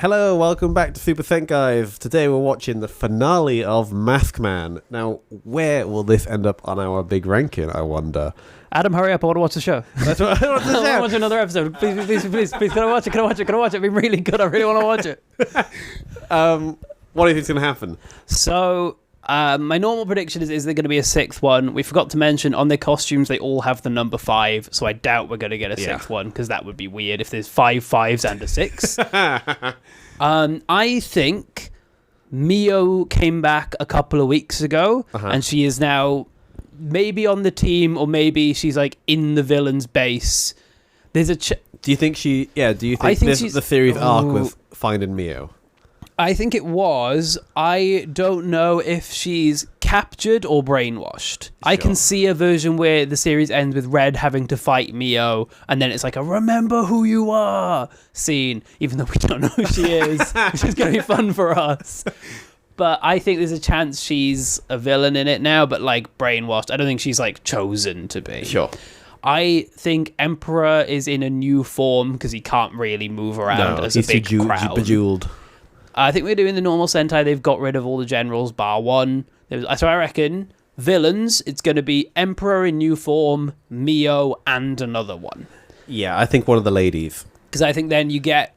Hello, welcome back to Super Guys. Today we're watching the finale of Maskman. Now, where will this end up on our big ranking, I wonder? Adam, hurry up, I want to watch the show. That's what I want to I want to watch another episode. Please, can I watch it? Can I watch it? It'd be really good. I really want to watch it. What do you think's going to happen? So, my normal prediction is there going to be a sixth one. We forgot to mention, on their costumes, they all have the number 5, so I doubt we're going to get a sixth one, because that would be weird if there's 5 5s and a 6. I think Mio came back a couple of weeks ago, and she is now maybe on the team, or maybe she's like in the villain's base. There's a do you think she... Yeah, do you think the series arc was finding Mio? I think it was. I don't know if she's captured or brainwashed. Sure. I can see a version where the series ends with Red having to fight Mio, and then it's like a remember who you are scene, even though we don't know who she is, which is going to be fun for us. But I think there's a chance she's a villain in it now, but like brainwashed. I don't think she's like chosen to be. Sure. I think Emperor is in a new form because he can't really move around as a big crown. Bejeweled. I think we're doing the normal Sentai. They've got rid of all the generals, bar one. So I reckon villains, it's going to be Emperor in new form, Mio, and another one. Yeah, I think one of the ladies. Because I think then you get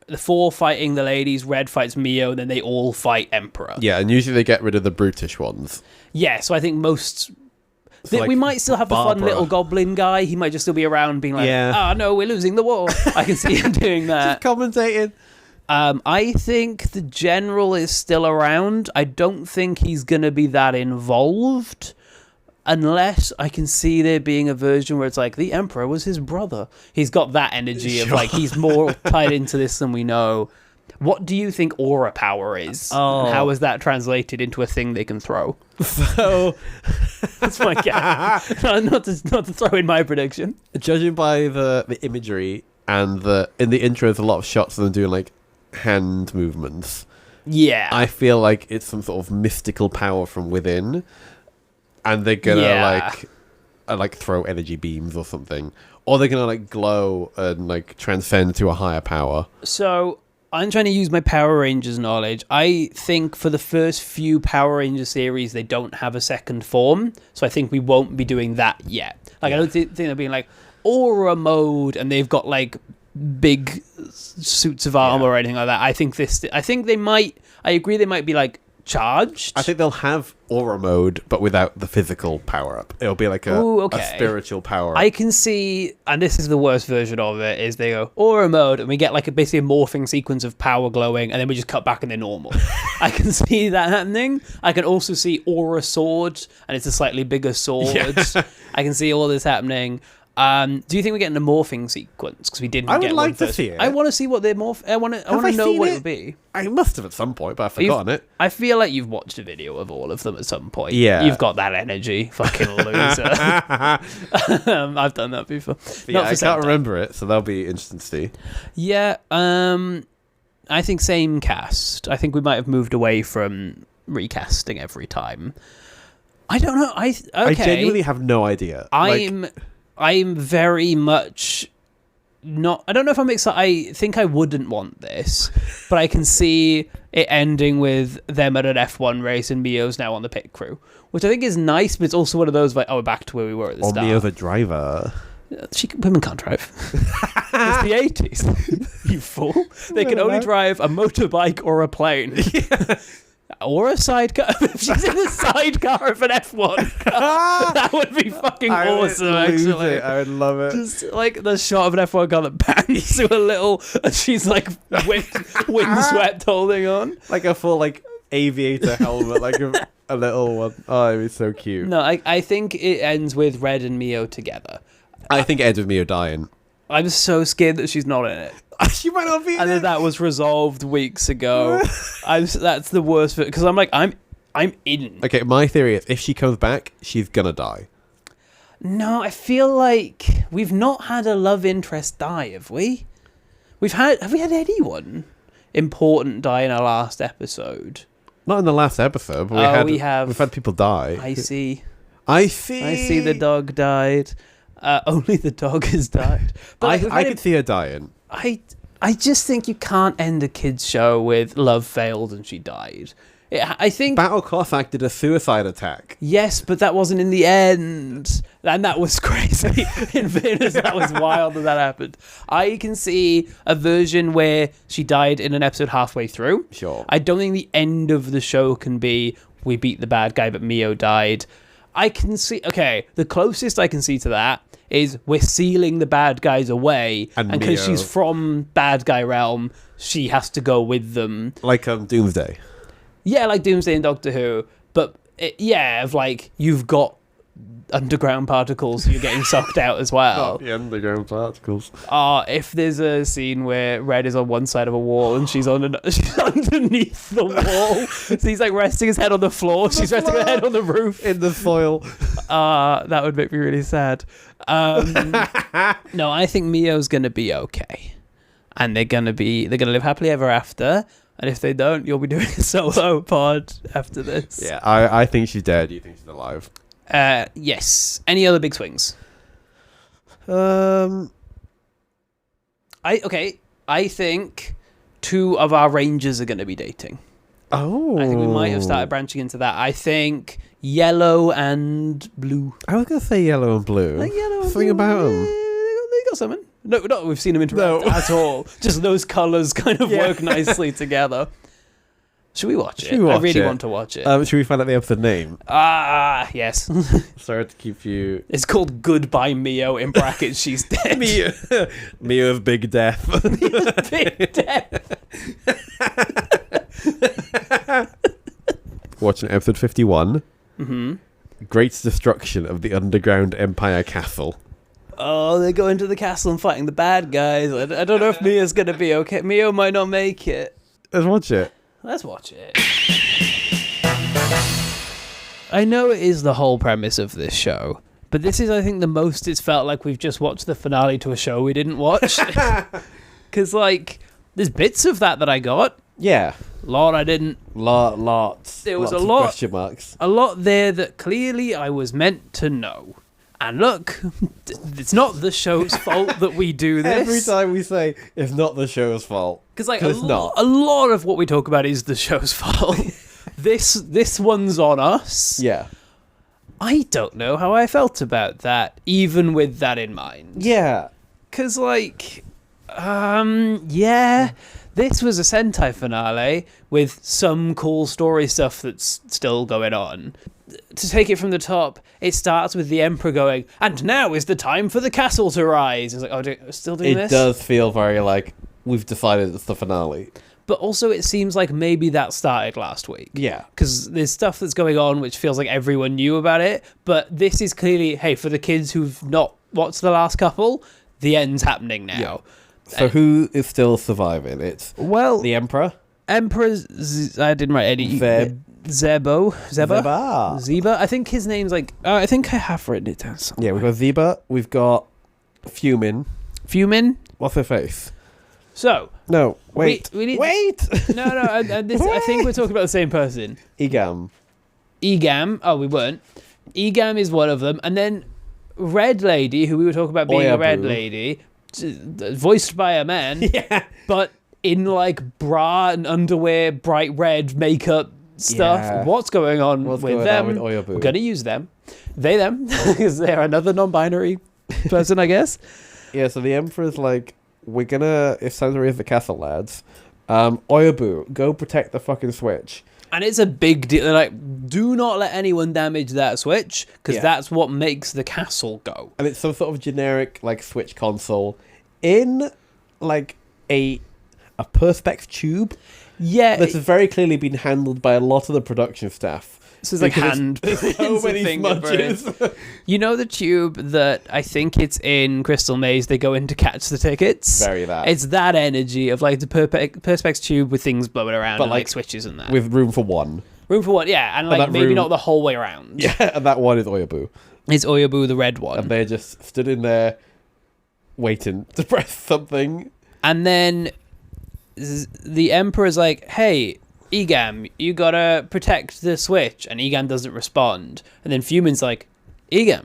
the 4 fighting the ladies, Red fights Mio, and then they all fight Emperor. Yeah, and usually they get rid of the brutish ones. Yeah, so I think most... So we might still have the fun little goblin guy. He might just still be around being like, no, we're losing the war. I can see him doing that. Just commentating. I think the general is still around. I don't think he's going to be that involved unless I can see there being a version where it's like the Emperor was his brother. He's got that energy of like he's more tied into this than we know. What do you think aura power is? Oh. How is that translated into a thing they can throw? So that's my guess. not to throw in my prediction. Judging by the imagery and in the intro, there's a lot of shots of them doing like hand movements. Yeah, I feel like it's some sort of mystical power from within, and they're gonna like throw energy beams or something, or they're gonna like glow and like transcend to a higher power. So I'm trying to use my Power Rangers knowledge. I think for the first few Power Rangers series, they don't have a second form, so I think we won't be doing that yet. Like I don't think they're being like aura mode, and they've got like big suits of armor or anything like that. I think they might. I agree, they might be like charged. I think they'll have aura mode, but without the physical power up. It'll be like a spiritual power up. I can see, and this is the worst version of it, is they go aura mode, and we get like basically a morphing sequence of power glowing, and then we just cut back and they're normal. I can see that happening. I can also see aura sword, and it's a slightly bigger sword. Yeah. I can see all this happening. Do you think we're getting a morphing sequence? Because we didn't. I would like to see it. I want to see what they're I want to know what it would be. I must have at some point, but I've forgotten it. I feel like you've watched a video of all of them at some point. Yeah, you've got that energy, fucking loser. I've done that before. Yeah, I can't remember it, so that'll be interesting to see. Yeah, I think same cast. I think we might have moved away from recasting every time. I don't know. I genuinely have no idea. I'm very much not... I don't know if I'm excited. I think I wouldn't want this, but I can see it ending with them at an F1 race and Mio's now on the pit crew, which I think is nice, but it's also one of those like, we're back to where we were at the start. Mio's a driver. Women can't drive. It's the 80s. You fool. They can only drive a motorbike or a plane. Yeah. Or a sidecar. If she's in the sidecar of an F1 car, that would be fucking awesome, actually. I would love it. Just like the shot of an F1 car that bangs to a little, and she's like windswept holding on. Like a full like aviator helmet, like a little one. Oh, it'd be so cute. No, I think it ends with Red and Mio together. I think it ends with Mio dying. I'm so scared that she's not in it. She might not be in it. And that was resolved weeks ago. That's the worst because I'm like, I'm in. Okay, my theory is if she comes back, she's gonna die. No, I feel like we've not had a love interest die, have we? Have we had anyone important die in our last episode? Not in the last episode, but we've had people die. I see. I see the dog died. Only the dog has died. But I could see her dying. I I just think you can't end a kids show with love failed and she died. I think Battle Cossack did a suicide attack. Yes, but that wasn't in the end. And that was crazy. In fairness, that was wild that happened. I can see a version where she died in an episode halfway through. Sure. I don't think the end of the show can be, we beat the bad guy, but Mio died. I can see, okay, the closest I can see to that is we're sealing the bad guys away. And because she's from bad guy realm, she has to go with them. Like Doomsday. Yeah, like Doomsday and Doctor Who, but of like you've got underground particles, you're getting sucked out as well. Not the underground particles. If there's a scene where Red is on one side of a wall and she's underneath the wall, so he's like resting his head on the floor, she's resting her head on the roof in the foil. That would make me really sad. No, I think Mio's gonna be okay, and they're gonna live happily ever after. And if they don't, you'll be doing a solo pod after this. Yeah, I think she's dead. You think she's alive? Yes. Any other big swings? I think 2 of our Rangers are going to be dating. Oh. I think we might have started branching into that. I think Yellow and Blue. I was going to say Yellow and Blue. Like Yellow and Something Blue. about them. They got something. No, not we've seen them interact at all. Just those colours kind of work nicely together. Should we watch it? I really want to watch it. Should we find out the episode name? Yes. Sorry to keep you... It's called Goodbye Mio, in brackets, she's dead. Mio's Big Death. Big Death. Watching episode 51. Mm-hmm. Great destruction of the underground Empire Castle. Oh, they go into the castle and fighting the bad guys. I don't know if Mio's going to be okay. Mio might not make it. Let's watch it. Let's watch it. I know it is the whole premise of this show, but this is, I think, the most it's felt like we've just watched the finale to a show we didn't watch. Because, like, there's bits of that I got. Yeah. A lot I didn't. Lots. There was lots a lot. Question marks. A lot there that clearly I was meant to know. And look, it's not the show's fault that we do this. Every time we say it's not the show's fault. Because like it's not. A lot of what we talk about is the show's fault. This one's on us. Yeah. I don't know how I felt about that, even with that in mind. Yeah. Because, like, this was a Sentai finale with some cool story stuff that's still going on. To take it from the top, it starts with the Emperor going, and now is the time for the castle to rise. It's like, still doing this? It does feel very like, we've decided it's the finale. But also it seems like maybe that started last week. Yeah. Because there's stuff that's going on which feels like everyone knew about it, but this is clearly, hey, for the kids who've not watched the last couple, the end's happening now. Yeah. So who is still surviving? It's the Emperor. I didn't write any. Zeba. I think his name's like. I think I have written it down somewhere. Yeah, we've got Zeba. We've got Fumin. What's her face? So no, wait. We need, wait. No. I think we're talking about the same person. Egam. Oh, we weren't. Egam is one of them, and then Red Lady, who we were talking about being a Red Lady, voiced by a man. Yeah. But in like bra and underwear, bright red makeup stuff. Yeah. What's going on with them? With Oyaboo? We're gonna use them. They them because they're another non-binary person, I guess. Yeah. So the Emperor's like, it's time to raise the castle, lads. Oyaboo, go protect the fucking switch. And it's a big deal. They're like, do not let anyone damage that switch because that's what makes the castle go. And it's some sort of generic like switch console in like a perspex tube. Yeah, that's very clearly been handled by a lot of the production staff. So it's like hand. So many smudges. You know the tube that I think it's in Crystal Maze. They go in to catch the tickets. Very that. It's that energy of like the perspex tube with things blowing around, but and like switches and that. With room for one. Yeah, and like maybe not the whole way around. Yeah, and that one is Oyaboo. It's Oyaboo, the red one, and they just stood in there, waiting to press something, and then the Emperor's like, hey, Egam, you gotta protect the switch. And Egam doesn't respond. And then Fumin's like, Egam,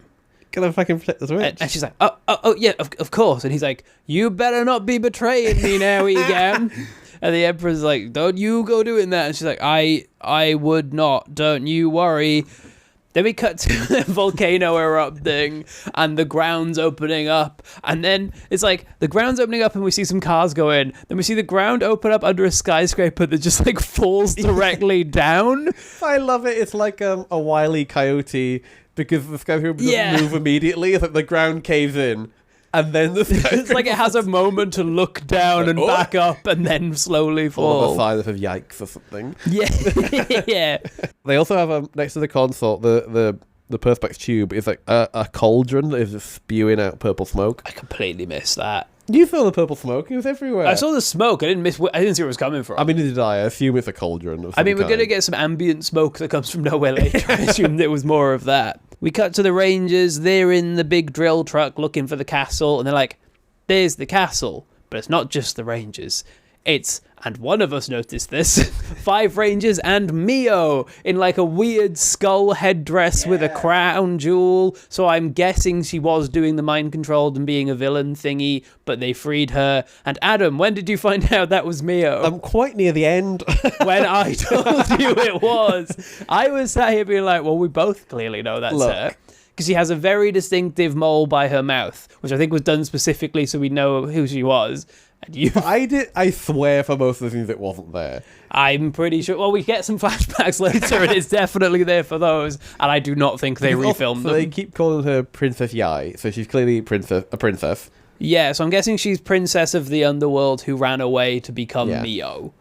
Gonna fucking flip the switch. And she's like, oh yeah, of course. And he's like, you better not be betraying me now, Egam. And the Emperor's like, don't you go doing that. And she's like, I would not, don't you worry. Then we cut to the volcano erupting and the ground's opening up. And then it's like the ground's opening up and we see some cars go in. Then we see the ground open up under a skyscraper that just like falls directly down. I love it. It's like a Wile E. Coyote because the skyscraper doesn't move immediately. It's like the ground caves in. And then it's like it has a moment to look down and back up and then slowly fall. Or the silence of yikes or something. Yeah. Yeah. They also have next to the console, the Perspex tube is like a cauldron that is just spewing out purple smoke. I completely missed that. You saw the purple smoke. It was everywhere. I saw the smoke. I didn't see where it was coming from. I mean, neither did I. I assume it's a cauldron of some we're going to kind. get some ambient smoke that comes from nowhere later. I assumed it was more of that. We cut to the Rangers. They're in the big drill truck looking for the castle. And they're like, there's the castle. But it's not just the Rangers. It's, and one of us noticed this, 5 Rangers and Mio in like a weird skull headdress with a crown jewel. So I'm guessing she was doing the mind controlled and being a villain thingy, but they freed her. And Adam, when did you find out that was Mio? I'm quite near the end. When I told you it was. I was sat here being like, well, we both clearly know that's her. Because she has a very distinctive mole by her mouth, which I think was done specifically so we know who she was. And you, I swear for most of the things it wasn't there. I'm pretty sure. Well, we get some flashbacks later, and it's definitely there for those. And I do not think they refilmed them. They keep calling her Princess Yai, so she's clearly a princess. Yeah, so I'm guessing she's princess of the underworld who ran away to become Mio.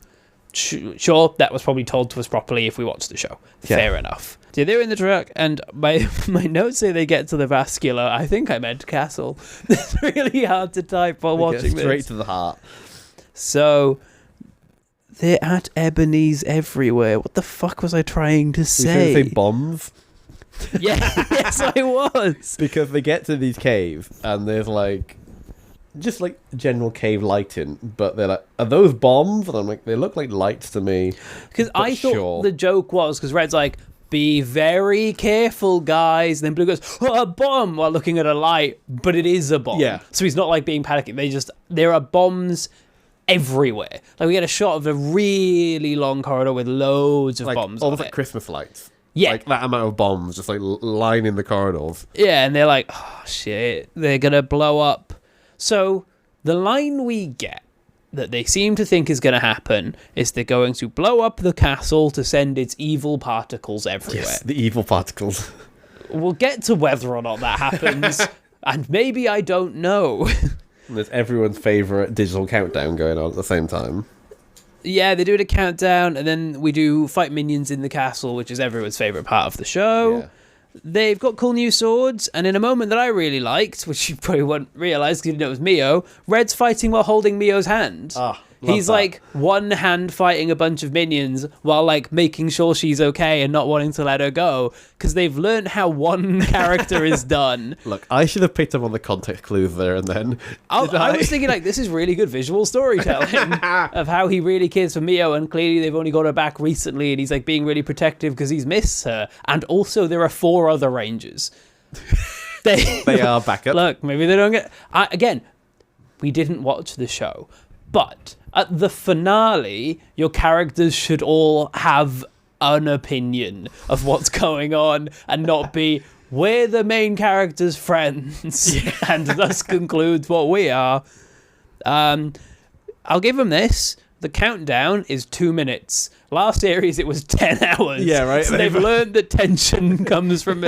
Sure, that was probably told to us properly if we watched the show. Yeah. Fair enough. So they're in the truck, and my notes say they get to the vascular. I think I meant castle. It's really hard to type while watching this. Straight to the heart. So they're at Ebony's everywhere. What the fuck was I trying to say? You say bombs? Yeah, yes, I was. Because they get to these caves, and there's like just like general cave lighting, but they're like, are those bombs? And I'm like, they look like lights to me. Because I thought the joke was, because Red's like, be very careful, guys. And then Blue goes, oh, a bomb, while looking at a light, but it is a bomb. Yeah. So he's not like being panicky. There are bombs everywhere. Like we get a shot of a really long corridor with loads of bombs. Almost like Christmas lights. Yeah. Like that amount of bombs just like lining the corridors. Yeah, and they're like, oh shit, they're gonna blow up. So the line we get that they seem to think is going to happen is they're going to blow up the castle to send its evil particles everywhere. Yes, the evil particles. We'll get to whether or not that happens, and maybe I don't know. There's everyone's favourite digital countdown going on at the same time. Yeah, they do a countdown, and then we do fight minions in the castle, which is everyone's favourite part of the show. Yeah. They've got cool new swords, and in a moment that I really liked, which you probably won't realise because you didn't know it was Mio, Red's fighting while holding Mio's hand. He's like one hand fighting a bunch of minions while like making sure she's okay and not wanting to let her go, because they've learned how one character is done. Look, I should have picked up on the context clues there and then. I was thinking like, this is really good visual storytelling of how he really cares for Mio, and clearly they've only got her back recently and he's like being really protective because he's missed her. And also there are 4 other Rangers. They are backup. Look, maybe they don't get... Again, we didn't watch the show, but at the finale, your characters should all have an opinion of what's going on and not be, we're the main character's friends, and thus concludes what we are. I'll give them this. The countdown is 2 minutes. Last series, it was 10 hours. Yeah, right. So they've learned that tension comes from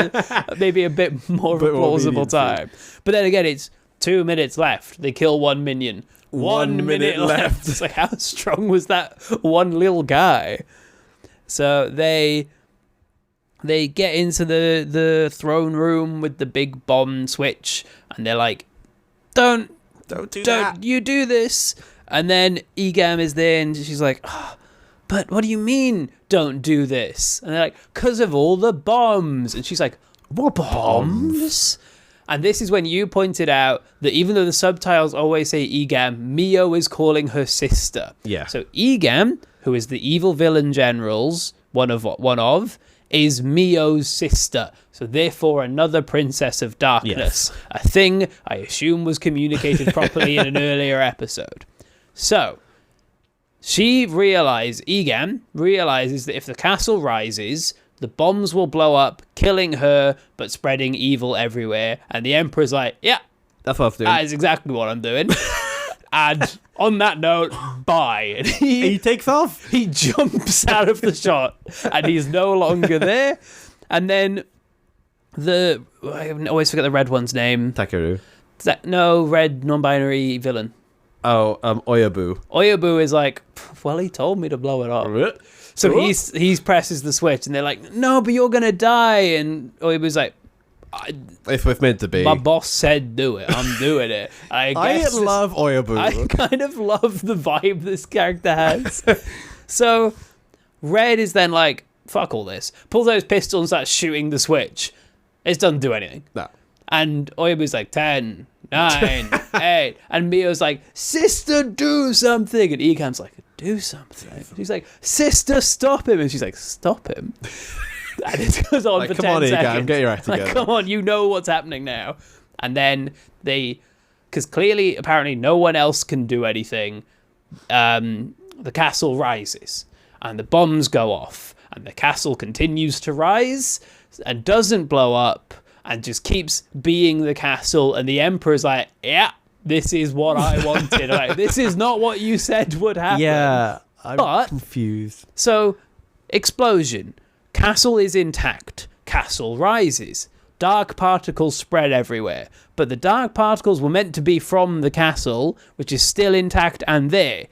maybe a bit more of a plausible time. But then again, it's 2 minutes left. They kill 1 minion. 1 minute left. It's like, how strong was that one little guy? So they get into the throne room with the big bomb switch, and they're like, don't you do this. And then Egam is there, and she's like, oh, but what do you mean don't do this? And they're like, because of all the bombs. And she's like, what bombs? And this is when you pointed out that even though the subtitles always say Egam, Mio is calling her sister. Yeah. So Egam, who is the evil villain generals, one of, is Mio's sister. So therefore another princess of darkness. A thing I assume was communicated properly in an earlier episode. So Egan realizes that if the castle rises, the bombs will blow up, killing her, but spreading evil everywhere. And the Emperor's like, yeah, that's what I'm doing. that is exactly what I'm doing. And on that note, bye. And he takes off. He jumps out of the shot, and he's no longer there. And then I always forget the red one's name. Takeru. No, red non-binary villain. Oh, Oyaboo. Oyaboo is like, well, he told me to blow it up. So he presses the switch, and they're like, no, but you're gonna die. And Oyaboo's like, if we're meant to be, my boss said do it. I'm doing it. I love Oyaboo. I kind of love the vibe this character has. So Red is then like, fuck all this. Pulls out his pistol and starts shooting the switch. It doesn't do anything. No. And Oyaboo's like 10, 9, 8, and Mio's like, sister, do something. And Egan's like, do something. She's like, sister, stop him. And she's like, stop him. And it goes on for 10 come on, seconds. Egan, get your act together. Like, come on, you know what's happening now. And then because clearly, apparently, no one else can do anything. The castle rises, and the bombs go off, and the castle continues to rise and doesn't blow up, and just keeps being the castle. And the Emperor's like, yeah, this is what I wanted. Like, this is not what you said would happen. Yeah, I'm confused. So, explosion. Castle is intact. Castle rises. Dark particles spread everywhere. But the dark particles were meant to be from the castle, which is still intact and there.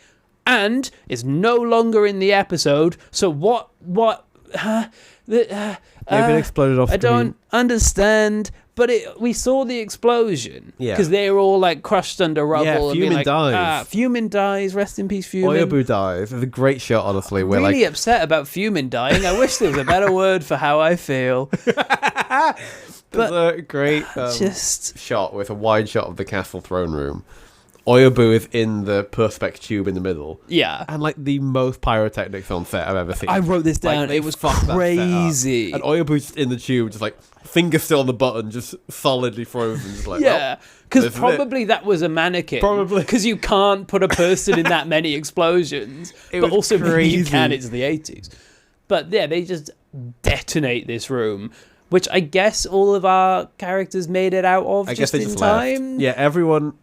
And is no longer in the episode. So what Maybe it exploded off I screen. don't understand. But we saw the explosion. Yeah. Because they were all like crushed under rubble. Yeah, and being Fumin like, dies. Fumin dies. Rest in peace, Fumin. Oyaboo dies. It's a great shot, honestly. I'm We're really upset about Fumin dying. I wish there was a better word for how I feel. There's a great just shot with a wide shot of the castle throne room. Oyaboo is in the perspex tube in the middle. Yeah. And like the most pyrotechnics on set I've ever seen. I wrote this down. Like, it was crazy. And Oyaboo's just in the tube, just like finger still on the button, just solidly frozen. Just like, yeah. Because probably that was a mannequin. Probably. Because you can't put a person in that many explosions. But also maybe you can. It's the 80s. But yeah, they just detonate this room, which I guess all of our characters made it out of just in time. Left. Yeah, everyone,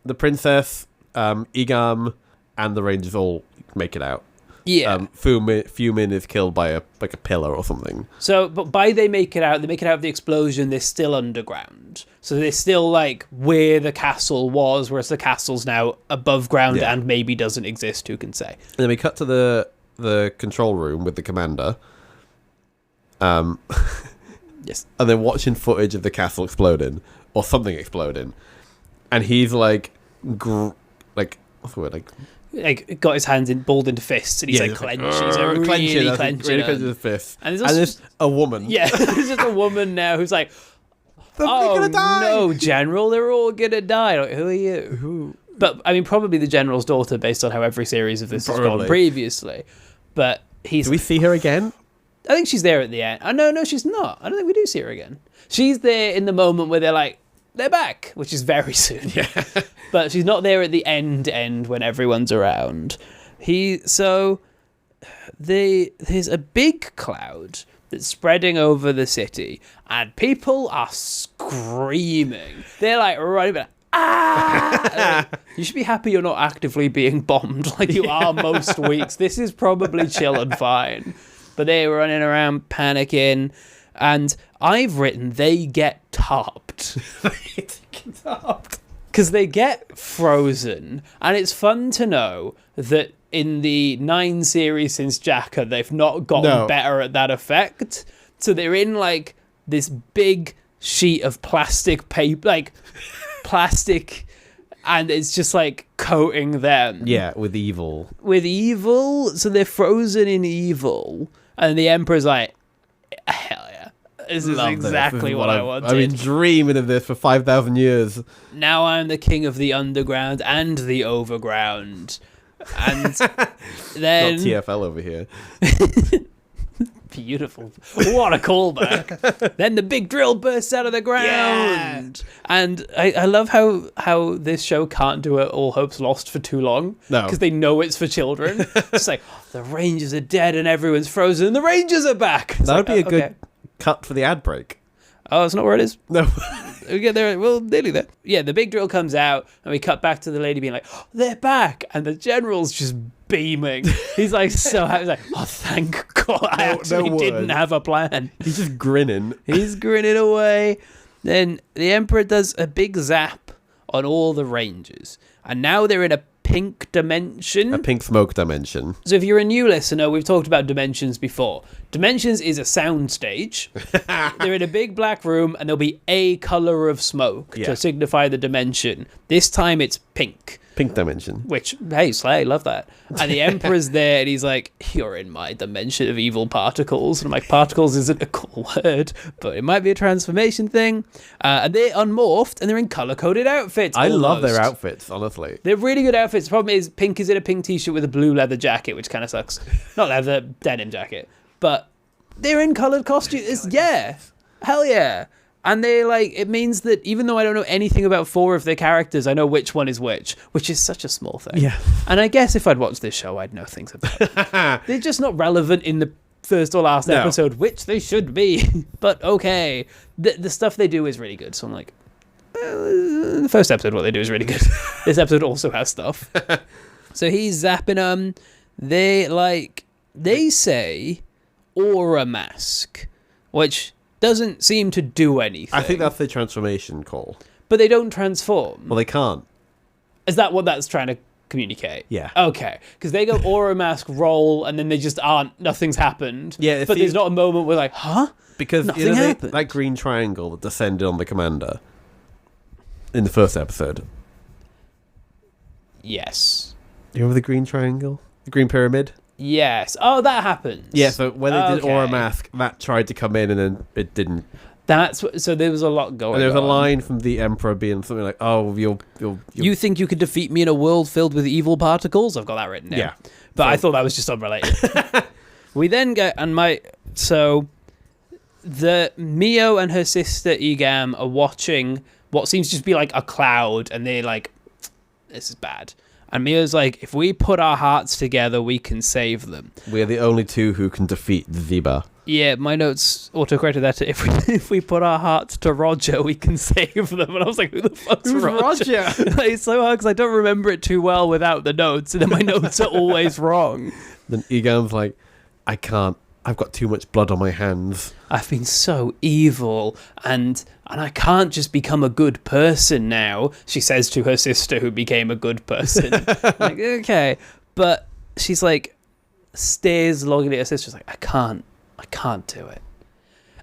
the princess, Igam, and the rangers all make it out. Yeah. Fumin is killed by a pillar or something. So, but by they make it out of the explosion, they're still underground. So they're still like where the castle was, whereas the castle's now above ground and maybe doesn't exist, who can say. And then we cut to the control room with the commander. Yes. And then watching footage of the castle exploding, or something exploding. And he's like, what's the word? Like got his hands balled into fists, and he's like clenching. He's really clenching his fists. And there's a woman. Yeah, there's just a woman now who's like, they're gonna die. No, General, they're all gonna die. Like, who are you? Who? But I mean, probably the General's daughter, based on how every series of this has gone previously. But Do we see her again? I think she's there at the end. No, she's not. I don't think we do see her again. She's there in the moment where they're like, they're back, which is very soon. Yeah. But she's not there at the end when everyone's around. There's a big cloud that's spreading over the city, and people are screaming. They're like running, like, ah! You should be happy you're not actively being bombed like you are most weeks. This is probably chill and fine. But they're running around panicking, and I've written they get tarped. Because they get frozen, and it's fun to know that in the 9 series since Jacka, they've not gotten better at that effect. So they're in like this big sheet of plastic paper, like plastic, and it's just like coating them. Yeah, with evil. So they're frozen in evil, and the Emperor's like, hell yeah. This is exactly what I wanted. I've been dreaming of this for 5,000 years. Now I'm the king of the underground and the overground. And then... Not TFL over here. Beautiful. What a callback. Then the big drill bursts out of the ground. Yeah. And I love how this show can't do it All Hope's Lost for too long. No. Because they know it's for children. It's like, the Rangers are dead and everyone's frozen and the Rangers are back. That would be a good cut for the ad break. Oh, it's not where it is? No. We get there, well, nearly there. Yeah, the big drill comes out and we cut back to the lady being like, oh, they're back. And the general's just beaming. He's like so happy. He's like, oh, thank God. I actually didn't have a plan. He's just grinning. He's grinning away. Then the Emperor does a big zap on all the Rangers. And now they're in a pink dimension. A pink smoke dimension. So if you're a new listener, we've talked about Dimensions before. Dimensions is a sound stage. They're in a big black room and there'll be a color of smoke to signify the dimension. This time it's pink. Pink dimension. Which, hey, Slay, love that. And the Emperor's there and he's like, you're in my dimension of evil particles. And I'm like, particles isn't a cool word, but it might be a transformation thing. And they're unmorphed and they're in color-coded outfits. I love their outfits, honestly. They're really good outfits. The problem is Pink is in a pink t-shirt with a blue leather jacket, which kind of sucks. Not leather, denim jacket. But they're in colored costumes. Yeah. Hell yeah. And they it means that even though I don't know anything about 4 of their characters, I know which one is which is such a small thing. Yeah. And I guess if I'd watched this show, I'd know things about it. They're just not relevant in the first or last episode, which they should be. But okay. The stuff they do is really good. So I'm like, the first episode, what they do is really good. This episode also has stuff. So he's zapping them. They say aura mask, which doesn't seem to do anything. I think that's the transformation call. But they don't transform. Well, they can't. Is that what that's trying to communicate? Yeah. Okay. Because they go aura mask, roll, and then they just aren't. Nothing's happened. Yeah. But there's not a moment where huh? Because nothing happened. That green triangle that descended on the commander in the first episode. Yes. You remember the green triangle? The green pyramid? Yes. Oh, that happens. Yeah, so when they did Aura Mask, that tried to come in and then it didn't. So there was a lot going on. And there was a line from the Emperor being something like, oh, you think you could defeat me in a world filled with evil particles? I've got that written down. Yeah. But I thought that was just unrelated. We then get, so the Mio and her sister Egam are watching what seems to just be like a cloud, and they're like, this is bad. And Mio's like, if we put our hearts together, we can save them. We're the only two who can defeat Ziba. Yeah, my notes auto-corrected that to, if we put our hearts to Roger, we can save them. And I was like, who the fuck's Roger? It's so hard because I don't remember it too well without the notes, and then my notes are always wrong. Then Egam's like, I can't. I've got too much blood on my hands. I've been so evil, and I can't just become a good person now, she says to her sister who became a good person. Like, okay. But she's like, stares looking at her sister, she's like, I can't do it.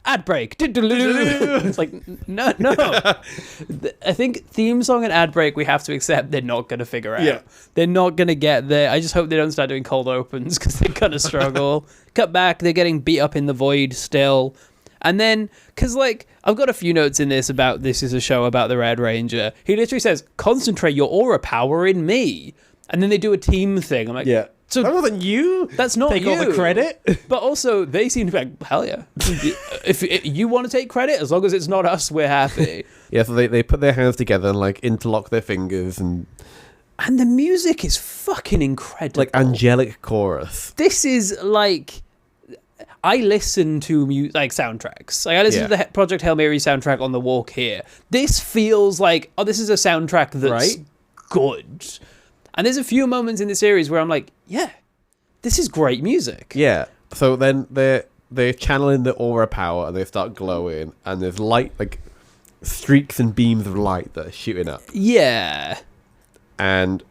Ad break. It's like, no. I think theme song and ad break we have to accept they're not going to figure out. Yeah. They're not going to get there. I just hope they don't start doing cold opens because they're going to struggle. Cut back, they're getting beat up in the void still. And then, because I've got a few notes in this about this is a show about the Red Ranger. He literally says, concentrate your aura power in me. And then they do a team thing. I'm like, yeah. So that wasn't you. That's not take you. Take all the credit. But also, they seem to be like, hell yeah. if you want to take credit, as long as it's not us, we're happy. Yeah, so they put their hands together and interlock their fingers and the music is fucking incredible. Angelic chorus. This is I listen to soundtracks. I listen to the Project Hail Mary soundtrack on the walk here. This feels like, this is a soundtrack that's good. And there's a few moments in the series where I'm like, yeah, this is great music. Yeah. So then they're channeling the aura power and they start glowing and there's light, streaks and beams of light that are shooting up. Yeah. And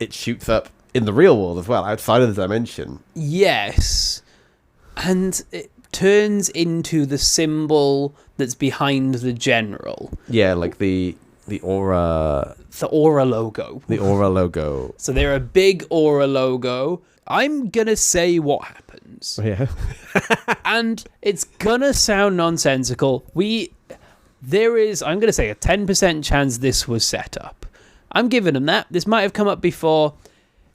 it shoots up in the real world as well, outside of the dimension. Yes. And it turns into the symbol that's behind the general. Yeah, the aura... The aura logo. The aura logo. So they're a big aura logo. I'm going to say what happens. Yeah. And it's going to sound nonsensical. There is, I'm going to say, a 10% chance this was set up. I'm giving them that. This might have come up before.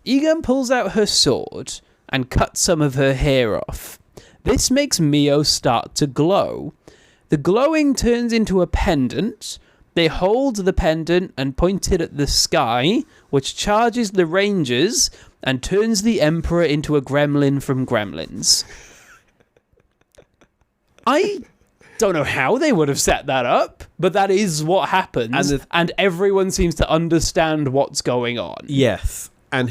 Egan pulls out her sword and cuts some of her hair off. This makes Mio start to glow. The glowing turns into a pendant. They hold the pendant and point it at the sky, which charges the Rangers and turns the Emperor into a gremlin from Gremlins. I don't know how they would have set that up, but that is what happens, and everyone seems to understand what's going on. Yes, and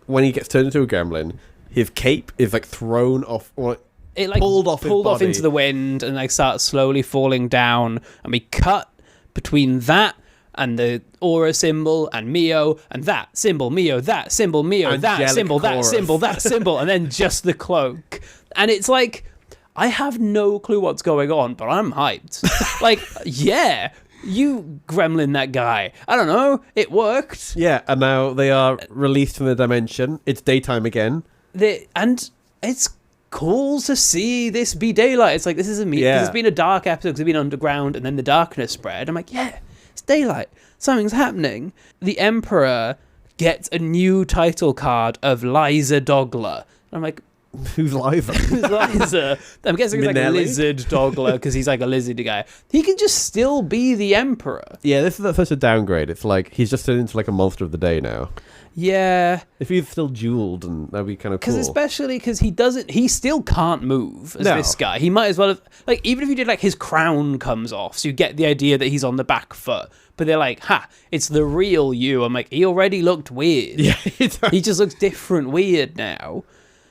when he gets turned into a gremlin, his cape is like thrown off, or it like pulled off into the wind, and like starts slowly falling down, and we cut between that and the aura symbol and Mio and that symbol, Mio, that symbol, Mio, Angelic that symbol, chorus. that symbol, that symbol, and then just the cloak. And it's like, I have no clue what's going on, but I'm hyped. Like, yeah, you gremlin that guy. I don't know, it worked. Yeah, and now they are released from the dimension. It's daytime again. And it's cool to see this be daylight. It's like, this is a Yeah. This has been a dark episode because it's been underground, and then the darkness spread. I'm like, yeah, it's daylight. Something's happening. The Emperor gets a new title card of Liza Dogler. I'm like, Who's Liza? Liza? I'm guessing it's like a Minelli? lizard Dogler because he's like a lizard guy. He can just still be the Emperor. Yeah, this is such a downgrade. It's like he's just turned into like a monster of the day now. Yeah. If he's still jeweled, and that'd be kind of cool. Especially because he still can't move as No. this guy. He might as well have, like, even if you did, like, his crown comes off, so you get the idea that he's on the back foot. But they're like, it's the real you. I'm like, he already looked weird. Yeah, He just looks different weird now.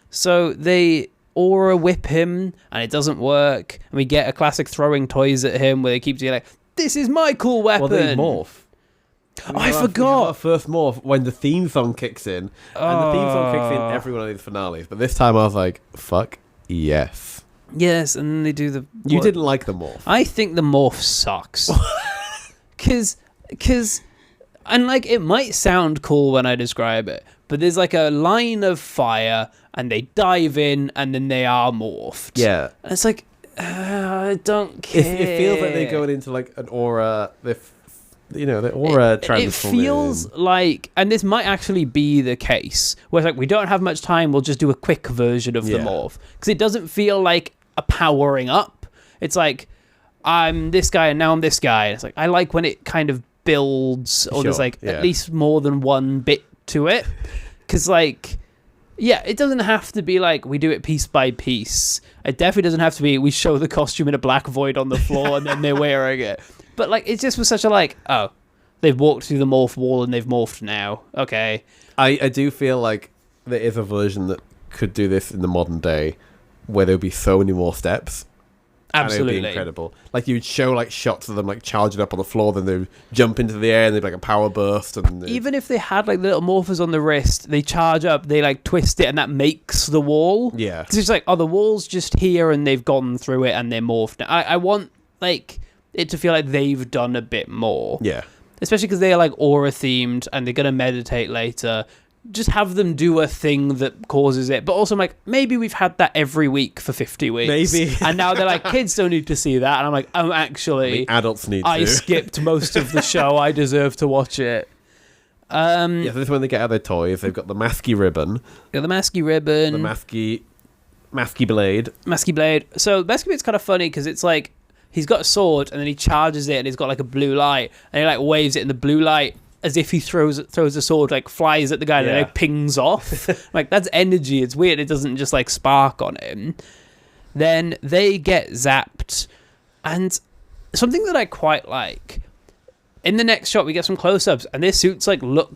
So they aura whip him, and it doesn't work. And we get a classic throwing toys at him where they keep saying, like, this is my cool weapon. Well, they morph. I forgot. Our first morph when the theme song kicks in, and the theme song kicks in every one of these finales. But this time I was like, "Fuck yes!" Yes, and then they do the. You didn't like the morph. I think the morph sucks. Cause, and like it might sound cool when I describe it, but there's like a line of fire, and they dive in, and then they are morphed. Yeah, and it's like I don't care. it feels like they're going into like an aura. The aura transformation. It feels like, and this might actually be the case, where it's like, we don't have much time, we'll just do a quick version of the morph. Because it doesn't feel like a powering up. It's like, I'm this guy and now I'm this guy. And it's like, I like when it kind of builds, or there's like at least more than one bit to it. Because like, yeah, it doesn't have to be like we do it piece by piece. It definitely doesn't have to be we show the costume in a black void on the floor and then they're wearing it. But like, it just was such a like, oh, they've walked through the morph wall and they've morphed now. Okay. I do feel like there is a version that could do this in the modern day, where there would be so many more steps. Absolutely. And it would be incredible. Like, you would show like shots of them like charging up on the floor, then they would jump into the air and they'd be like a power burst. And even if they had like little morphers on the wrist, they charge up, they like twist it, and that makes the wall. Yeah. Because it's like, oh, the wall's just here and they've gone through it and they're morphed. I want like it to feel like they've done a bit more. Yeah. Especially because they are like aura themed and they're going to meditate later. Just have them do a thing that causes it. But also, I'm like, maybe we've had that every week for 50 weeks. Maybe. And now they're like, kids don't need to see that. And I'm like, oh, actually, The adults need I to. skipped most of the show. I deserve to watch it. Yeah, so this is when they get out their toys. They've got the masky ribbon. Yeah, the masky ribbon. The masky blade. Masky blade. So Masky blade's kind of funny because it's like he's got a sword and then he charges it and he's got like a blue light and he like waves it in the blue light as if he throws a sword, like flies at the guy and then it pings off. Like, that's energy. It's weird. It doesn't just like spark on him. Then they get zapped, and something that I quite like, in the next shot we get some close-ups and their suits like look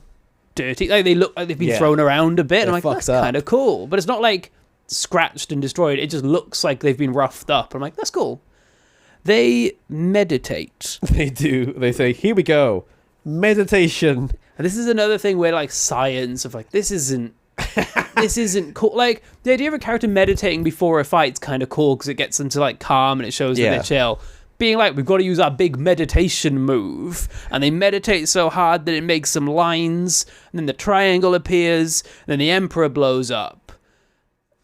dirty. Like, they look like they've been thrown around a bit. And I'm like, that's kind of cool. But it's not like scratched and destroyed. It just looks like they've been roughed up. I'm like, that's cool. They meditate. They do. They say, here we go. Meditation. And this is another thing where like science of like, this isn't cool. Like, the idea of a character meditating before a fight's kind of cool because it gets them to like calm and it shows that they're chill. Being like, we've got to use our big meditation move, and they meditate so hard that it makes some lines, and then the triangle appears, and then the Emperor blows up.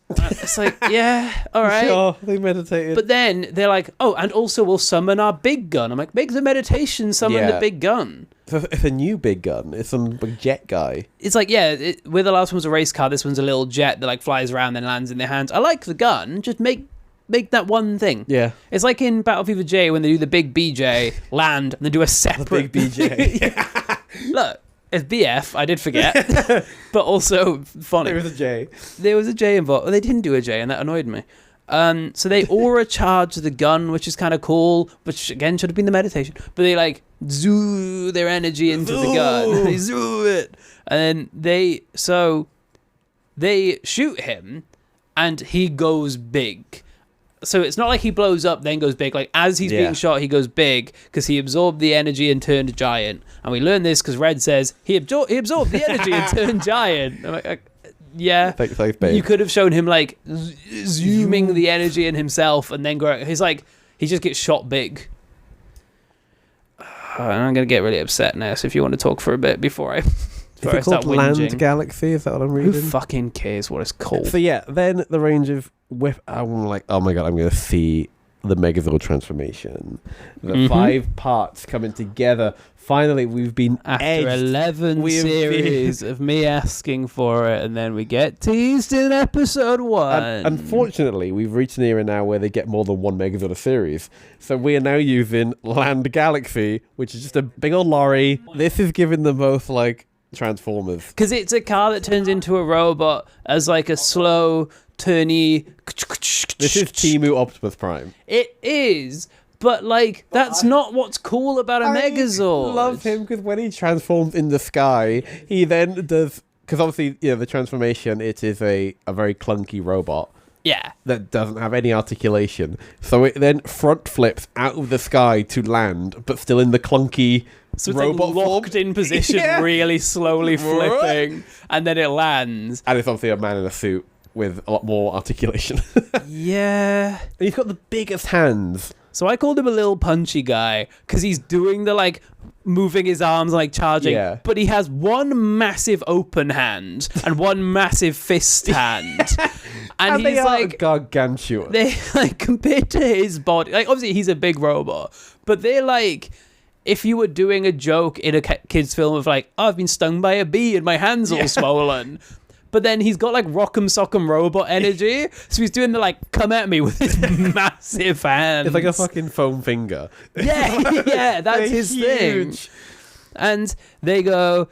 It's like, yeah, all right. Sure, they meditated. But then they're like, oh, and also we'll summon our big gun. I'm like, make the meditation summon the big gun. So it's a new big gun. It's some big jet guy. It's like, where the last one was a race car, this one's a little jet that like flies around and lands in their hands. I like the gun. Just make make that one thing. Yeah. It's like in Battlefield for J when they do the big BJ, land, and they do a separate... The big BJ. Look, it's BF, I did forget. But also funny. There was a J. There was a J involved. They didn't do a J, and that annoyed me. So they aura charge the gun, which is kind of cool, which again should have been the meditation. But they like zoo their energy into the gun. They zoo it. And then they shoot him, and he goes big. So it's not like he blows up then goes big. Like as he's being shot, he goes big because he absorbed the energy and turned giant. And we learn this because Red says he absorbed the energy and turned giant. I'm like, yeah. Thanks, babe. You could have shown him like zooming the energy in himself and then growing. He's like he just gets shot big. And I'm gonna get really upset now. So if you want to talk for a bit before I. Is it called Land Galaxy? Is that what I'm reading? Who fucking cares what it's called? So yeah, then the range of I'm like, oh my god, I'm going to see the Megazord transformation. The 5 parts coming together. Finally, we've been after edged. 11 series of me asking for it, and then we get teased in episode 1. And unfortunately, we've reached an era now where they get more than one Megazord a series. So we are now using Land Galaxy, which is just a big old lorry. This is giving them both like Transformers, because it's a car that turns into a robot as like a slow turny. This is Timu Optimus Prime. It is, but like that's not what's cool about a Megazord. I love him because when he transforms in the sky, he then does, because obviously the transformation, it is a very clunky robot. Yeah. That doesn't have any articulation. So it then front flips out of the sky to land, but still in the clunky robot like locked form. in position, really slowly flipping, and then it lands. And it's obviously a man in a suit with a lot more articulation. Yeah. And he's got the biggest hands. So I called him a little punchy guy because he's doing the like moving his arms like charging, but he has one massive open hand and one massive fist hand. And he's like gargantuan. They like compared to his body, like obviously he's a big robot, but they're like if you were doing a joke in a kid's film of like, oh, I've been stung by a bee and my hand's all swollen. But then he's got like Rock'em Sock'em robot energy. So he's doing the like, come at me with his massive hands. It's like a fucking foam finger. Yeah, that's his thing. And they go,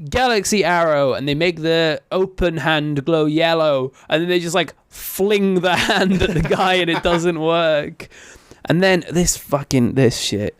Galaxy Arrow, and they make the open hand glow yellow. And then they just like fling the hand at the guy and it doesn't work. And then this shit.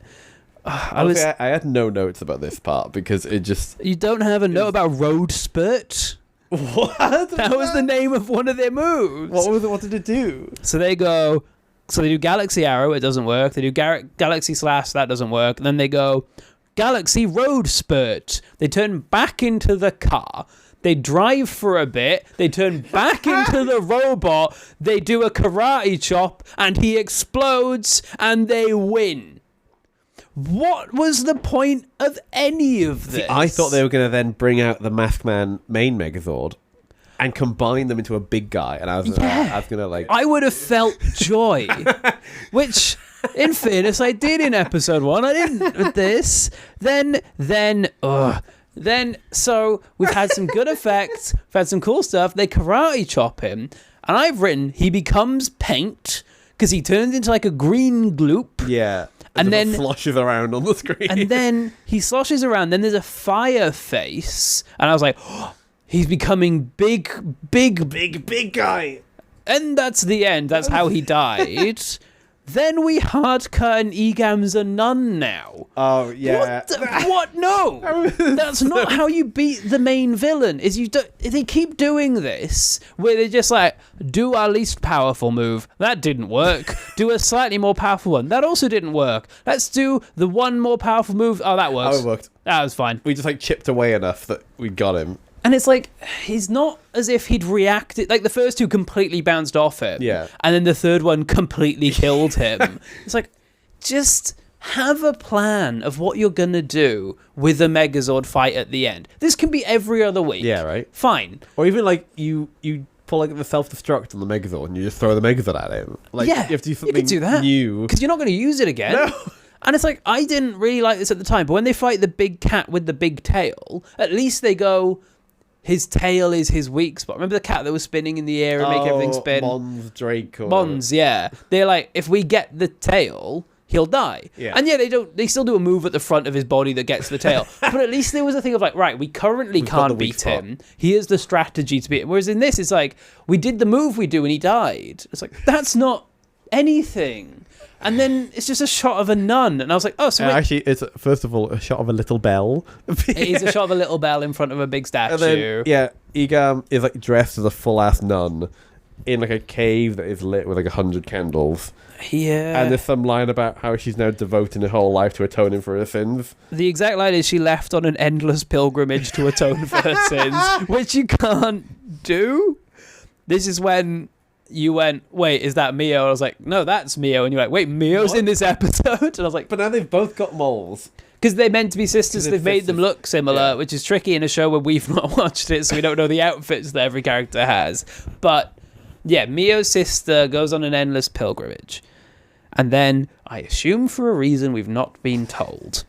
I had no notes about this part because it just... You don't have a note about Road Spurt? What? That was the name of one of their moves. What did it do? So they do Galaxy Arrow, it doesn't work. They do Galaxy Slash, that doesn't work. And then they go Galaxy Road Spurt. They turn back into the car. They drive for a bit. They turn back into the robot. They do a karate chop and he explodes and they win. What was the point of any of this? See, I thought they were going to then bring out the Maskman main Megazord and combine them into a big guy. And I was going to like... I would have felt joy. Which, in fairness, I did in episode 1. I didn't with this. So we've had some good effects. We've had some cool stuff. They karate chop him. And I've written, he becomes paint because he turns into like a green gloop. Yeah. And then sloshes around on the screen. And then he sloshes around. Then there's a fire face. And I was like, oh, he's becoming big guy. And that's the end. That's how he died. Then we hard cut and Egam's a nun now. Oh, yeah. What? No. That's not how you beat the main villain. They keep doing this where they just like, do our least powerful move. That didn't work. Do a slightly more powerful one. That also didn't work. Let's do the one more powerful move. Oh, that works. Oh, it worked. That was fine. We just like chipped away enough that we got him. And it's like, he's not as if he'd reacted. Like, the first two completely bounced off him. Yeah. And then the third one completely killed him. It's like, just have a plan of what you're going to do with the Megazord fight at the end. This can be every other week. Yeah, right. Fine. Or even, like, you pull, like, the self-destruct on the Megazord and you just throw the Megazord at him. Like, yeah, you have to do something do that, new. Because you're not going to use it again. No. And it's like, I didn't really like this at the time. But when they fight the big cat with the big tail, at least they go... his tail is his weak spot. Remember the cat that was spinning in the air and making everything spin? Mons Drake. Mons, yeah. They're like, if we get the tail, he'll die. Yeah. And yeah, they still do a move at the front of his body that gets the tail. But at least there was a thing of like, right, we currently can't beat him. Here's the strategy to beat him. Whereas in this, it's like, we did the move we do and he died. It's like, that's not anything. And then it's just a shot of a nun. And I was like, oh, so actually, it's, first of all, a shot of a little bell. It is a shot of a little bell in front of a big statue. And then, Igam is like dressed as a full-ass nun in like a cave that is lit with like 100 candles. Yeah. And there's some line about how she's now devoting her whole life to atoning for her sins. The exact line is she left on an endless pilgrimage to atone for her sins, which you can't do. This is when you went, wait, is that Mio? I was like, no, that's Mio. And you're like, wait, Mio's in this episode? And I was like, but now they've both got moles. Because they're meant to be sisters, they've made them look similar, which is tricky in a show where we've not watched it, so we don't know the outfits that every character has. But yeah, Mio's sister goes on an endless pilgrimage. And then, I assume for a reason we've not been told,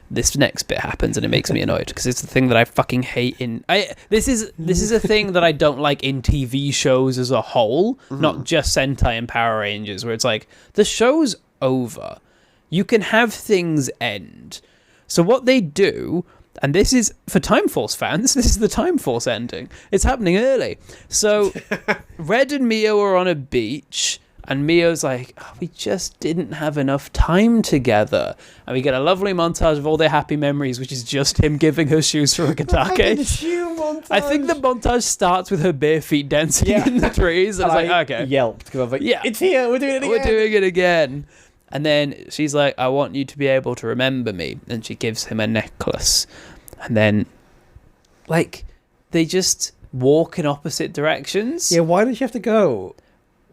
this next bit happens and it makes me annoyed because it's the thing that I fucking hate in... This is a thing that I don't like in TV shows as a whole, not just Sentai and Power Rangers, where it's like, the show's over. You can have things end. So what they do... And this is, for Time Force fans, this is the Time Force ending. It's happening early. So, Red and Mio are on a beach, and Mio's like, oh, we just didn't have enough time together. And we get a lovely montage of all their happy memories, which is just him giving her shoes for a katake. I think the montage starts with her bare feet dancing in the trees. And I was like, okay. Yelped, because I was like, it's here, we're doing it again. We're doing it again. And then she's like, I want you to be able to remember me. And she gives him a necklace. And then, like, they just walk in opposite directions. Yeah, why did she have to go?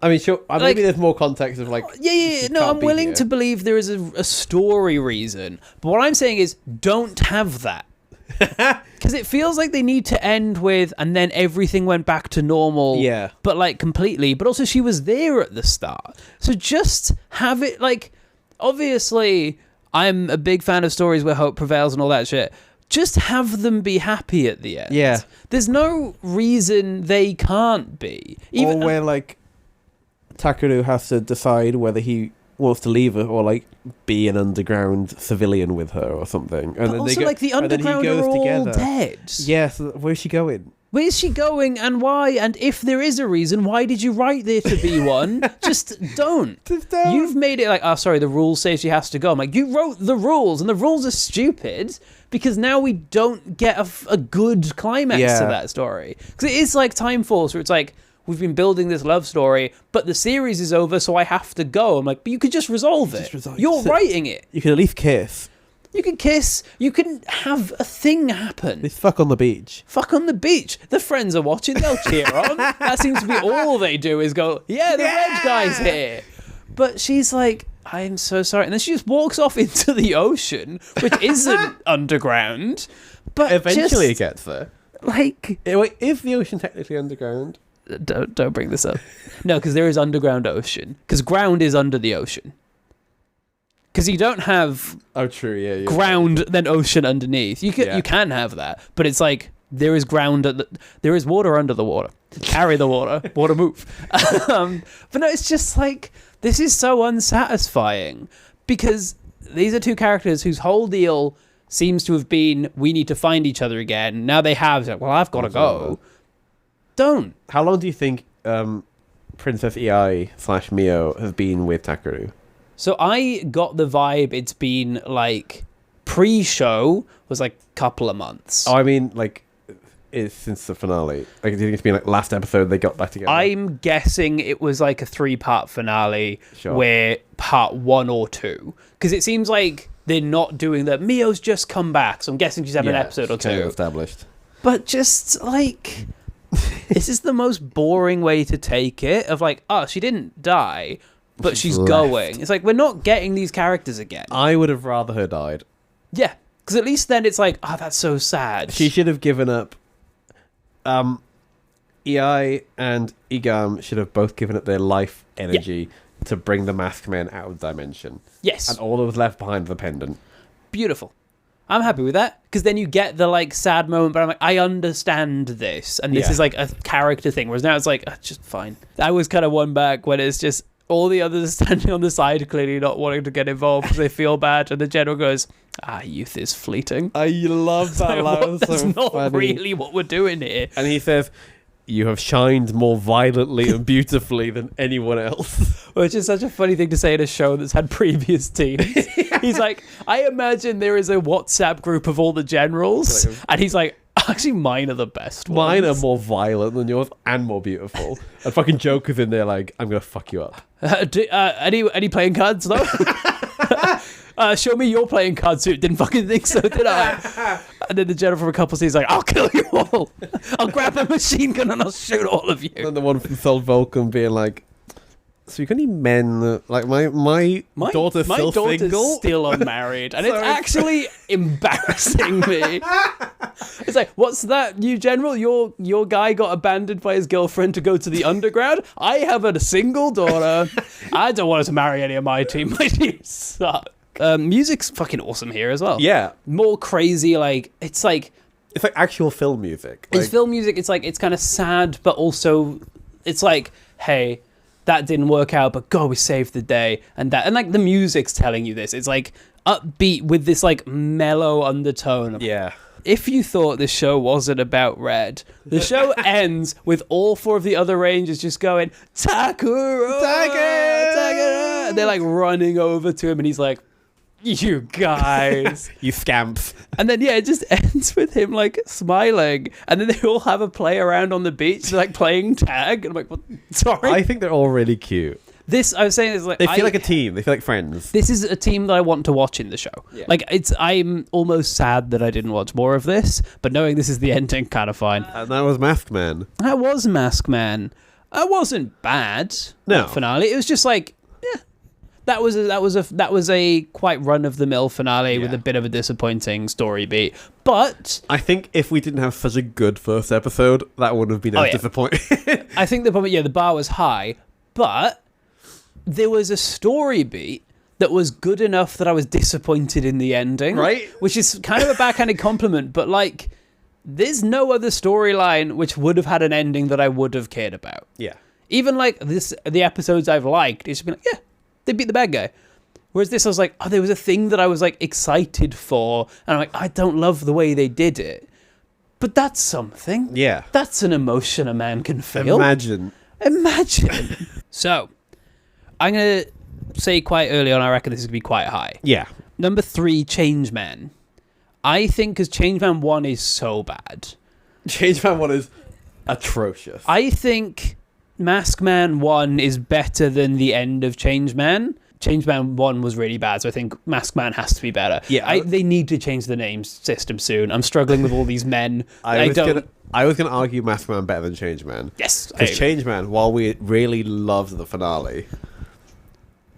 I mean, sure, maybe there's more context of, like... Yeah, no, I'm willing to believe there is a story reason. But what I'm saying is, don't have that. Because it feels like they need to end with, and then everything went back to normal. Yeah. But, like, completely. But also, she was there at the start. So just have it, like... Obviously, I'm a big fan of stories where hope prevails and all that shit. Just have them be happy at the end. Yeah. There's no reason they can't be. Or where, like, Takeru has to decide whether he wants to leave her or, like, be an underground civilian with her or something. And then also, like, the underground are all dead. Yeah, so where's she going? Where's she going and why? And if there is a reason, why did you write there to be one? Just don't. You've made it like, oh, sorry, the rules say she has to go. I'm like, you wrote the rules, and the rules are stupid because now we don't get a good climax to that story. Because it is like Time Force, where it's like, we've been building this love story, but the series is over, so I have to go. I'm like, but you could just resolve it. You're writing it. You can at least kiss. You can kiss. You can have a thing happen. They fuck on the beach. Fuck on the beach. The friends are watching. They'll cheer on. That seems to be all they do is go, yeah, the red guy's here. But she's like, I'm so sorry. And then she just walks off into the ocean, which isn't underground. But eventually it gets there. Like... Wait, is the ocean technically underground? Don't bring this up. No, because there is underground ocean. Because ground is under the ocean. Because you don't have ground, then ocean underneath. You can have that, but it's like there is ground, there is water under the water. Carry the water, water move. But no, it's just like, this is so unsatisfying because these are two characters whose whole deal seems to have been, we need to find each other again. Now they have, like, well, I've got to go. Don't. How long do you think Princess EI/Mio have been with Takeru? So I got the vibe it's been, like, pre-show was, like, a couple of months. Oh, I mean, like, it's since the finale. Like, do you think it's been, like, last episode they got back together? I'm guessing it was, like, a 3-part finale where part 1 or 2. Because it seems like they're not doing that. Mio's just come back, so I'm guessing she's having an episode or 2. Kind of established. But just, like... this is the most boring way to take it, of, like, oh, she didn't die... But she's going. It's like, we're not getting these characters again. I would have rather her died. Yeah. Because at least then it's like, oh, that's so sad. She should have given up. EI and Igam should have both given up their life energy to bring the Maskman out of dimension. Yes. And all that was left behind was the pendant. Beautiful. I'm happy with that, because then you get the like sad moment, but I'm like, I understand this, and this is like a character thing, whereas now it's like, just fine. I was kind of one back when it's just all the others are standing on the side, clearly not wanting to get involved because they feel bad, and the general goes, youth is fleeting. I love that line. That's so not funny. really what we're doing here. And he says, you have shined more violently and beautifully than anyone else. Which is such a funny thing to say in a show that's had previous teams. He's like, I imagine there is a WhatsApp group of all the generals. And he's like, actually, mine are the best ones. Mine are more violent than yours and more beautiful. And fucking Joker's in there like, I'm going to fuck you up. Any playing cards, though? Show me your playing card suit. Didn't fucking think so, did I? And then the general from a couple scenes like, I'll kill you all. I'll grab a machine gun and I'll shoot all of you. And the one from Thuld Vulcan being like, so you got any men that, like, my daughter's still single? Still unmarried. And it's actually embarrassing me. It's like, what's that, new general? Your guy got abandoned by his girlfriend to go to the underground? I have a single daughter. I don't want her to marry any of my team. My team suck. Music's fucking awesome here as well. Yeah. More crazy, like, it's like actual film music. It's film music. It's like, it's kind of sad, but also it's like, hey, that didn't work out, but God, we saved the day. And like the music's telling you this. It's like upbeat with this like mellow undertone. Yeah. If you thought this show wasn't about Red, the show ends with all four of the other Rangers just going, Takura! Takura! And they're like running over to him, and he's like, you guys. You scamps. And then, it just ends with him, like, smiling. And then they all have a play around on the beach, like, playing tag. And I'm like, what? Sorry? I think they're all really cute. I was saying, is like... They feel like a team. They feel like friends. This is a team that I want to watch in the show. Yeah. Like, I'm almost sad that I didn't watch more of this, but knowing this is the ending, kind of fine. And that was Maskman. That was Maskman. It wasn't bad. No. Finale. It was just like... That was a quite run-of-the-mill finale with a bit of a disappointing story beat. But I think if we didn't have such a good first episode, that wouldn't have been as disappointing. I think the bar was high, but there was a story beat that was good enough that I was disappointed in the ending. Right. Which is kind of a backhanded compliment, but like, there's no other storyline which would have had an ending that I would have cared about. Yeah. Even like the episodes I've liked, it's just been like, they beat the bad guy. Whereas this, I was like, there was a thing that I was like excited for, and I'm like, I don't love the way they did it, but that's something. Yeah, that's an emotion a man can feel. Imagine. So, I'm gonna say quite early on, I reckon this is gonna be quite high. Yeah. Number 3, Changeman. I think because Changeman 1 is so bad. Changeman 1 is atrocious. I think Maskman 1 is better than the end of Changeman. Changeman 1 was really bad, so I think Maskman has to be better. Yeah, they need to change the name system soon. I'm struggling with all these men. I was gonna argue Maskman better than Changeman. Yes, because Changeman, while we really loved the finale,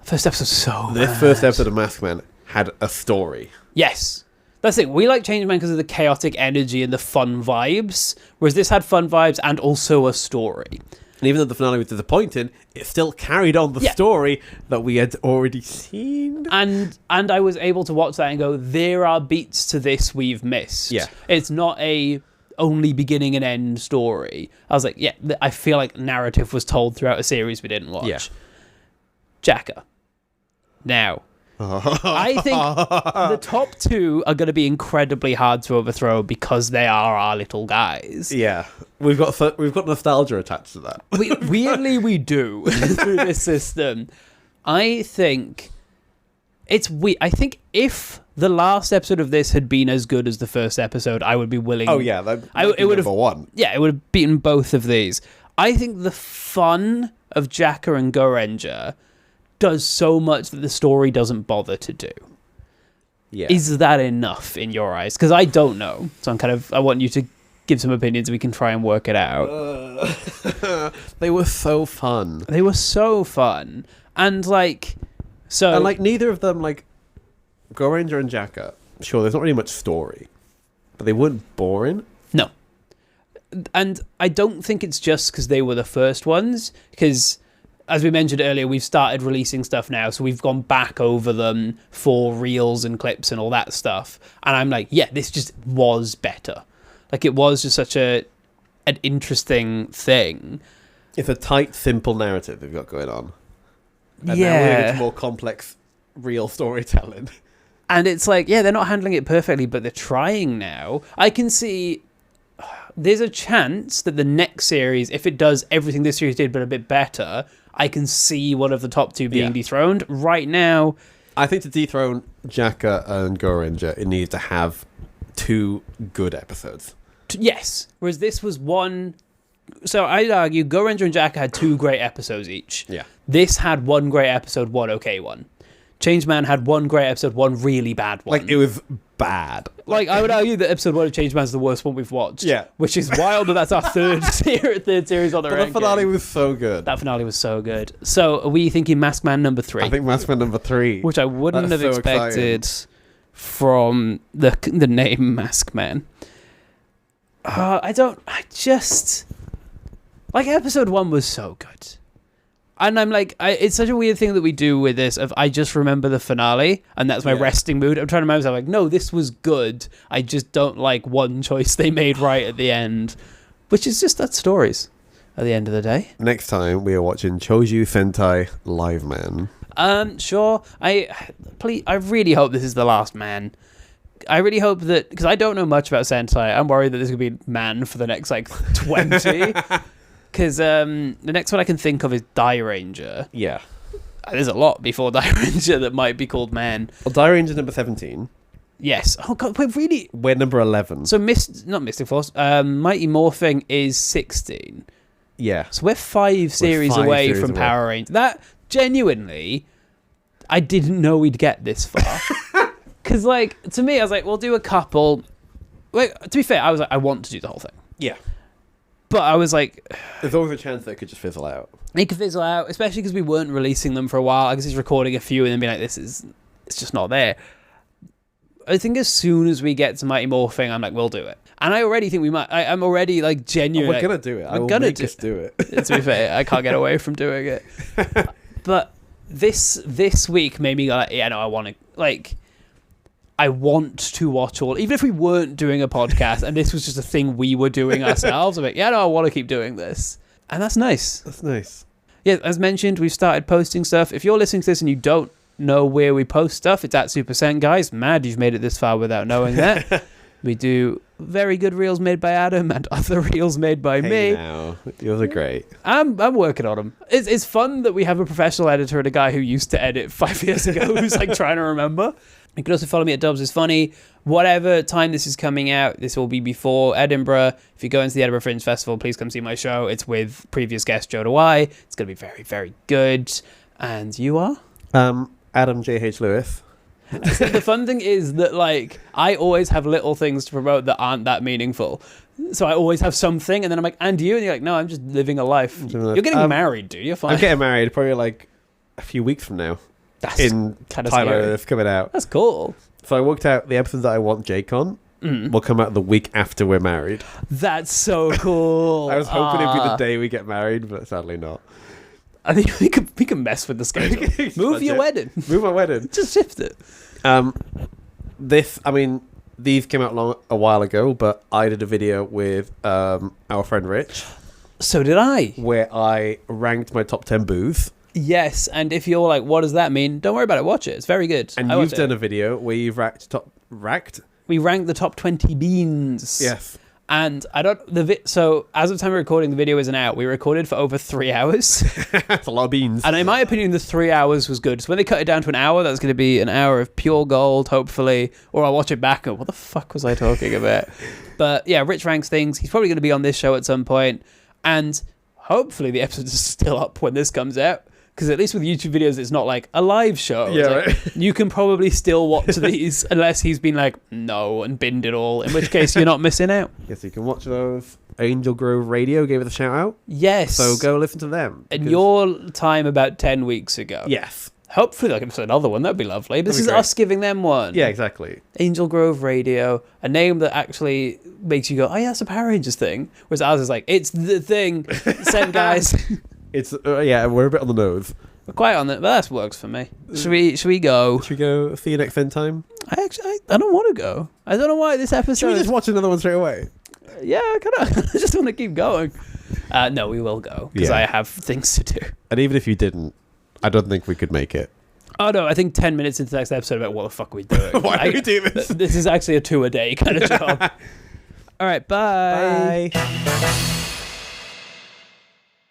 first episode so this bad. First episode of Maskman had a story. Yes. That's it. We like Changeman because of the chaotic energy and the fun vibes, whereas this had fun vibes and also a story. And even though the finale was disappointing, it still carried on the story that we had already seen. And I was able to watch that and go, there are beats to this we've missed. Yeah. It's not a only beginning and end story. I was like, I feel like narrative was told throughout a series we didn't watch. Yeah. Jacker. Now, I think the top 2 are going to be incredibly hard to overthrow because they are our little guys. Yeah, we've got nostalgia attached to that. Weirdly, we do through this system. I think it's I think if the last episode of this had been as good as the first episode, I would be willing. Oh yeah, it would have one. Yeah, it would have beaten both of these. I think the fun of Jacker and Goranger does so much that the story doesn't bother to do. Yeah. Is that enough in your eyes? Because I don't know. So I want you to give some opinions and we can try and work it out. They were so fun. And like, so... And like neither of them, like, Goranger and Jacker, sure, there's not really much story. But they weren't boring. No. And I don't think it's just because they were the first ones, because... as we mentioned earlier, we've started releasing stuff now, so we've gone back over them for reels and clips and all that stuff. And I'm like, yeah, this just was better. Like, it was just such an interesting thing. It's a tight, simple narrative they've got going on. And yeah. now we're into more complex, real storytelling. And it's like, yeah, they're not handling it perfectly, but they're trying now. I can see there's a chance that the next series, if it does everything this series did but a bit better, I can see one of the top two being dethroned. Right now, I think to dethrone Jacka and Go Ranger, it needs to have 2 good episodes. Yes. Whereas this was one... So I'd argue Go Ranger and Jacka had 2 great episodes each. Yeah. This had 1 great episode, 1 okay one. Changeman had 1 great episode, 1 really bad one. Like, it was bad. Like, I would argue that episode 1 of Changeman is the worst one we've watched. Yeah. Which is wild, but that's our third series on the ranking. The finale was so good. That finale was so good. So, are we thinking Maskman number 3? I think Maskman number 3. Which I wouldn't have expected from the name Maskman. I just... Like, episode 1 was so good. And I'm like, it's such a weird thing that we do with this. I just remember the finale, and that's my resting mood. I'm trying to remind myself, like, no, this was good. I just don't like one choice they made right at the end, which is just that stories at the end of the day. Next time, we are watching Choujuu Sentai Live Man. Sure. I really hope this is the last man. I really hope that, because I don't know much about Sentai. I'm worried that this could be man for the next, 20. Because the next one I can think of is Die Ranger. Yeah. There's a lot before Die Ranger that might be called man. Well, Die Ranger number 17. Yes. Oh, God, we're really... We're number 11. So, not Mystic Force, Mighty Morphing is 16. Yeah. So, we're 5 series away from Power Rangers. That, genuinely, I didn't know we'd get this far. Because, to me, I was like, we'll do a couple. To be fair, I was like, I want to do the whole thing. Yeah. But I was like... There's always a chance that it could just fizzle out. It could fizzle out, especially because we weren't releasing them for a while. I guess he's recording a few and then being like, it's just not there. I think as soon as we get to Mighty Morphing, I'm like, we'll do it. And I already think we might. I'm already, genuine. We're going to do it. We're going to just do it. To be fair, I can't get away from doing it. But this week made me go, I want to, I want to watch all, even if we weren't doing a podcast and this was just a thing we were doing ourselves, I'm like, I want to keep doing this. And that's nice. That's nice. Yeah, as mentioned, we've started posting stuff. If you're listening to this and you don't know where we post stuff, it's at Super Sen, guys. Mad you've made it this far without knowing that. We do very good reels made by Adam and other reels made by me. Now. Yours are great. I'm working on them. It's fun that we have a professional editor and a guy who used to edit 5 years ago who's trying to remember. You can also follow me at Dubs is Funny. Whatever time this is coming out, this will be before Edinburgh. If you go into the Edinburgh Fringe Festival, please come see my show. It's with previous guest Joe DeWai. It's going to be very, very good. And you are? Adam J.H. Lewis. So the fun thing is that, I always have little things to promote that aren't that meaningful. So I always have something, and then I'm like, and you? And you're like, no, I'm just living a life. You're getting married, dude. You're fine. I'm getting married probably, a few weeks from now. That's in kind of Tyler, scary. that's coming out. That's cool. So I worked out the episodes that I want Jake on will come out the week after we're married. That's so cool. I was hoping it'd be the day we get married, but sadly not. I think we can mess with the schedule. Move your wedding. Move my wedding. Just shift it. These came out a while ago, but I did a video with our friend Rich. So did I. Where I ranked my top 10 booths. Yes, and if you're like, what does that mean? Don't worry about it. Watch it. It's very good. And you've done a video where you've ranked? We ranked the top 20 beans. Yes. And I don't... So, as of time of recording, the video isn't out. We recorded for over 3 hours. That's a lot of beans. And in my opinion, the 3 hours was good. So when they cut it down to an hour, that's going to be an hour of pure gold, hopefully. Or I'll watch it back and what the fuck was I talking about? But yeah, Rich ranks things. He's probably going to be on this show at some point. And hopefully the episode is still up when this comes out. Because at least with YouTube videos, it's not like a live show. Yeah, right. You can probably still watch these unless he's been like, no, and binned it all. In which case, you're not missing out. Yes, you can watch those. Angel Grove Radio gave it a shout out. Yes. So go listen to them. In your time about 10 weeks ago. Yes. Hopefully, like another one. That'd be lovely. This is great. us giving them one. Yeah, exactly. Angel Grove Radio, a name that actually makes you go, oh yeah, that's a Power Rangers thing. Whereas ours is like, it's the thing. Send guys. It's we're a bit on the nose. We're quite on that, but that works for me. Should we go? Should we go see you next fin time? I don't want to go. I don't know why this episode. Should we just watch another one straight away? Yeah, I just want to keep going. No, we will go because I have things to do. And even if you didn't, I don't think we could make it. Oh no, I think 10 minutes into the next episode about what the fuck are we doing. Why do we do this? This is actually a 2-a-day kind of job. All right, bye. Bye.